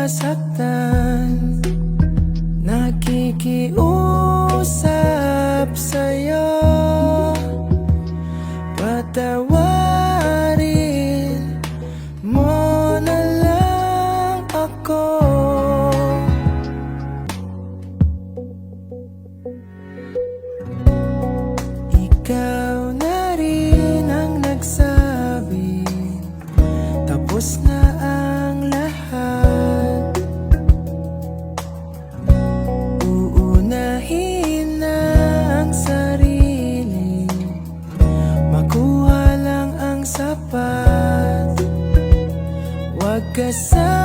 nasasaktan, nakikiusap sa'yo. Patawarin mo na lang ako. Ikaw na rin ang nagsabi, tapos na ang lahat. Uunahin na ang sarili, makuha lang ang sapat. Huwag ka sa